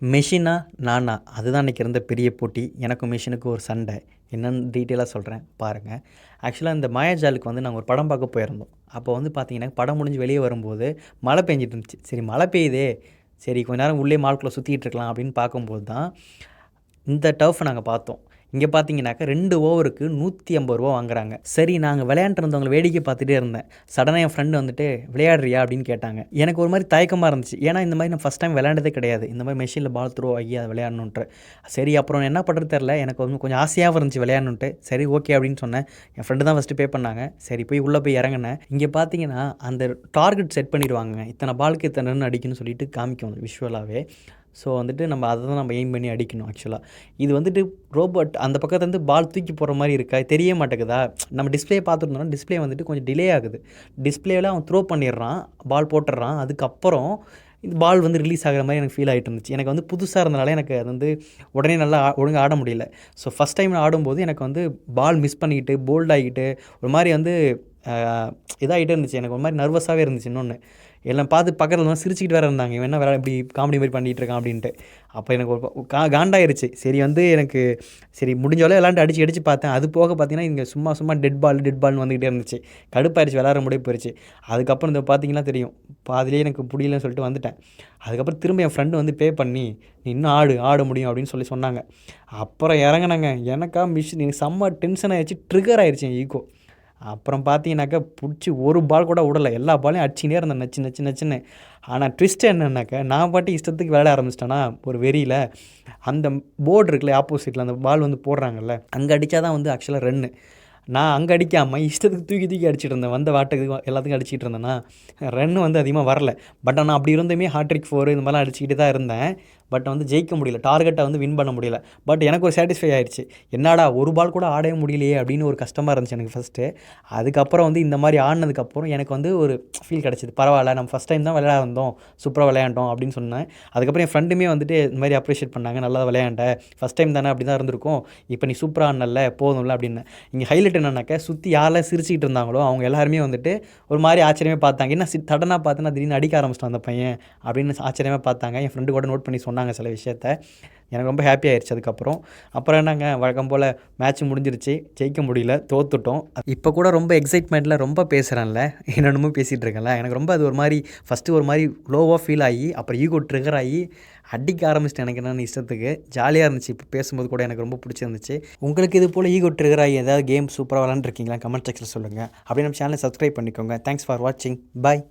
மெஷினா, நானா? அதுதான் அன்னைக்கு இருந்த பெரிய போட்டி. எனக்கும் மெஷினுக்கும் ஒரு சண்டை. என்னன்னு டீட்டெயிலா சொல்றேன் பாருங்க. ஆக்சுவலா இந்த மாயாஜாலுக்கு வந்து நாங்க ஒரு படம் பார்க்க போயிருந்தோம். அப்போ வந்து பார்த்தீங்கன்னா, படம் முடிஞ்சு வெளிய வரும்போது மழை பெஞ்சுட்டு இருந்துச்சு. சரி மழை பெய்யுதே, சரி கொஞ்ச நேரம் உள்ளே மால்குள்ள சுத்திட்டு இருக்கலாம் அப்படின்னு பார்க்கும்போது தான், இந்த டர்ஃப்ப நாங்க பார்த்தோம். இங்க பார்த்தீங்கன்னாக்கா 2 ஓவருக்கு ரூ. 150 வாங்குறாங்க. சரி நாங்க விளையாண்ட்டு இருந்தவங்கள வேடிக்கை பார்த்துட்டே இருந்தேன். சடனா என் ஃப்ரெண்ட் வந்துட்டு, "விளையாடுறியா?" அப்படின்னு கேட்டாங்க. எனக்கு ஒரு மாரி தயக்கமா இருந்துச்சு. ஏன்னா இந்த மாரி நான் ஃபர்ஸ்ட் டைம் விளையாண்டதே கிடையாது. இந்த மாரி மெஷின்ல பால் த்ரோ ஆகி அத விளையாடணுன்ட்டு. சரி அப்புறம் என்ன பண்றது தெரியல. எனக்கு வந்து கொஞ்சம் ஆசையாவும் இருந்துச்சு விளையாடணுன்ட்டு. சரி ஓகே அப்படின்னு சொன்னேன். என் ஃப்ரெண்டு தான் ஃபர்ஸ்ட்டு பே பண்ணாங்க. சரி போய் உள்ள போய் இறங்குனேன். இங்க பார்த்தீங்கன்னா, அந்த டார்கெட் செட் பண்ணிடுவாங்கங்க. இத்தன பாலுக்கு இத்தன ரன் அடிக்கணும்னு சொல்லிட்டு காமிக்கும் விஷுவலாவே. ஸோ வந்துட்டு நம்ம அத தான் நம்ம எய்ம் பண்ணி அடிக்கணும் ஆக்சுவலா. இது வந்துட்டு ரோபோட் அந்த பக்கத்துலேருந்து பால் தூக்கி போடுற மாரி இருக்கா? தெரிய மாட்டேங்குதா? நம்ம டிஸ்ப்ளே பார்த்துருந்தோம்னா, டிஸ்ப்ளே வந்துட்டு கொஞ்சம் டிலே ஆகுது. டிஸ்ப்ளேல அவன் த்ரோ பண்ணிடுறான், பால் போட்டுடுறான். அதுக்கப்புறம் இந்த பால் வந்து ரிலீஸ் ஆகுற மாரி எனக்கு ஃபீல் ஆயிட்டு இருந்துச்சு. எனக்கு வந்து புதுசா இருந்தனால எனக்கு அது வந்து உடனே நல்லா ஒழுங்கா ஆட முடியல. ஸோ ஃபர்ஸ்ட் டைம் ஆடும்போது எனக்கு வந்து பால் மிஸ் பண்ணிக்கிட்டு, போல்ட் ஆகிட்டு, ஒரு மாரி வந்து அ இதாகிட்டே இருந்துச்சு. எனக்கு ஒரு மாரி நர்வஸாவே இருந்துச்சு இன்னொன்னு. எல்லாம் பார்த்து பக்கத்துல சிரிச்சுக்கிட்டு வேற இருந்தாங்க. இவன் என்ன இப்படி காமெடி மாரி பண்ணிட்டு இருக்கான் அப்படின்ட்டு. அப்போ எனக்கு ஒரு காண்டாயிருச்சு. சரி வந்து எனக்கு சரி முடிஞ்ச அளவு விளாண்டு அடிச்சு அடிச்சு பார்த்தேன். அது போக பார்த்தீங்கன்னா, இங்க சும்மா சும்மா டெட் பால்னு வந்துகிட்டே இருந்துச்சு. கடுப்பாயிருச்சு விளாட முடிய போயிருச்சு. அதுக்கப்புறம் இந்த பார்த்தீங்கன்னா தெரியும். பாதியிலேயே எனக்கு புரியலன்னு சொல்லிட்டு வந்துட்டேன். அதுக்கப்புறம் திரும்ப என் ஃப்ரெண்டு வந்து பே பண்ணி, "நீ இன்னும் ஆட முடியும்" அப்படின்னு சொல்லி சொன்னாங்க. அப்புறம் இறங்குனேங்க. எனக்கா மிஷின் எனக்கு செம்ம டென்ஷன் ஆயிருச்சு. ட்ரிகர் ஆயிருச்சு என் ஈகோ. அப்புறம் பார்த்தீங்கன்னாக்கா, புடிச்சு ஒரு பால் கூட விடல. எல்லா பாலையும் அடிச்சுக்கினே இருந்தேன் நச்சு நச்சு நச்சுன்னு. ஆனா ட்விஸ்ட் என்னன்னாக்கா, நான் பாட்டுக்கு இஷ்டத்துக்கு விளையாட ஆரம்பிச்சிட்டேனா, ஒரு வெறியில, அந்த போர்டு இருக்குல்ல ஆப்போசிட்ல அந்த பால் வந்து போடுறாங்கல்ல, அங்க அடிச்சா தான் வந்து ஆக்சுவலா ரன்னு. நான் அங்கே அடிக்காமல் இஷ்டத்துக்கு தூக்கி தூக்கி அடிச்சிட்டு இருந்தேன். வந்த வாட்டுக்கு எல்லாத்துக்கும் அடிச்சிட்டு இருந்தேன்னா, ரன் வந்து அதிகமாக வரல. பட் ஆனால் அப்படி இருந்துமே ஹாட்ரிக் 4 இந்த மாதிரிலாம் அடிச்சுக்கிட்டு தான் இருந்தேன். பட் வந்து ஜெயிக்க முடியல. டார்கெட்டை வந்து வின் பண்ண முடியல. பட் எனக்கு ஒரு சாட்டிஸ்ஃபை ஆயிடுச்சு. என்னடா ஒரு பால் கூட ஆடவே முடியலையே அப்படின்னு ஒரு கஷ்டமாக இருந்துச்சு எனக்கு ஃபஸ்ட்டு. அதுக்கப்புறம் வந்து இந்த மாதிரி ஆடினதுக்கப்புறம் எனக்கு வந்து ஒரு ஃபீல் கிடச்சிது. பரவாயில்ல நம்ம ஃபஸ்ட் டைம் தான் விளையாட வந்தோம், சூப்பராக விளையாண்டோம் அப்படின்னு சொன்னேன். அதுக்கப்புறம் என் ஃப்ரெண்டுமே வந்துட்டு இந்த மாதிரி அப்ரிஷியேட் பண்ணாங்க. நல்லா விளையாண்ட, ஃபஸ்ட் டைம் தானே அப்படி தான் இருந்திருக்கும். இப்போ நீ சூப்பராக ஆடினல்ல போதும்ல அப்படின்னு. இங்கே ஹைலைட் என்னன்னாக்கா, சுற்றி யாரெல்லாம் சிரிச்சுக்கிட்டு இருந்தாங்களோ அவங்க எல்லாருமே வந்துட்டு ஒரு மாதிரி ஆச்சரியமாக பார்த்தாங்க. என்ன சடனாக பார்த்தேன்னா திடீர்னு அடிக்க ஆரம்பிச்சிட்டான் அந்த பையன் அப்படின்னு ஆச்சரியமாக பார்த்தாங்க. என் ஃப்ரெண்டு கூட நோட் பண்ணி சொன்னாங்க சில விஷயத்த. எனக்கு ரொம்ப ஹாப்பி ஆயிடுச்சு அதுக்கப்புறம். அப்புறம் என்னங்க வழக்கம் போல் மேட்ச் முடிஞ்சிருச்சு. ஜெயிக்க முடியல, தோத்துட்டோம். இப்போ கூட ரொம்ப எக்ஸைட்மெண்ட்டில் ரொம்ப பேசுகிறேன்ல, என்னென்னமோ பேசிகிட்டு இருக்கேன்ல, எனக்கு ரொம்ப அது ஒரு மாதிரி ஃபஸ்ட்டு ஒரு மாதிரி லோவாக ஃபீல் ஆகி அப்புறம் ஈகோ ட்ரிகர் ஆகி அடிக்க ஆரம்பிச்சிட்டேன் எனக்கு என்னென்னு இஷ்டத்துக்கு. ஜாலியாக இருந்துச்சு. இப்போ பேசும்போது கூட எனக்கு ரொம்ப பிடிச்சிருந்துச்சு. உங்களுக்கு இது போல் ஈகோ ட்ரிகர் ஆகி ஏதாவது கேம் சூப்பராக விளாண்டுருக்கீங்களா? கமெண்ட் செக்ஷனில் சொல்லுங்கள். அப்படியே நம்ம சேனலை சப்ஸ்கிரைப் பண்ணிக்கோங்க. தேங்க்ஸ் ஃபார் வாட்சிங். பாய்.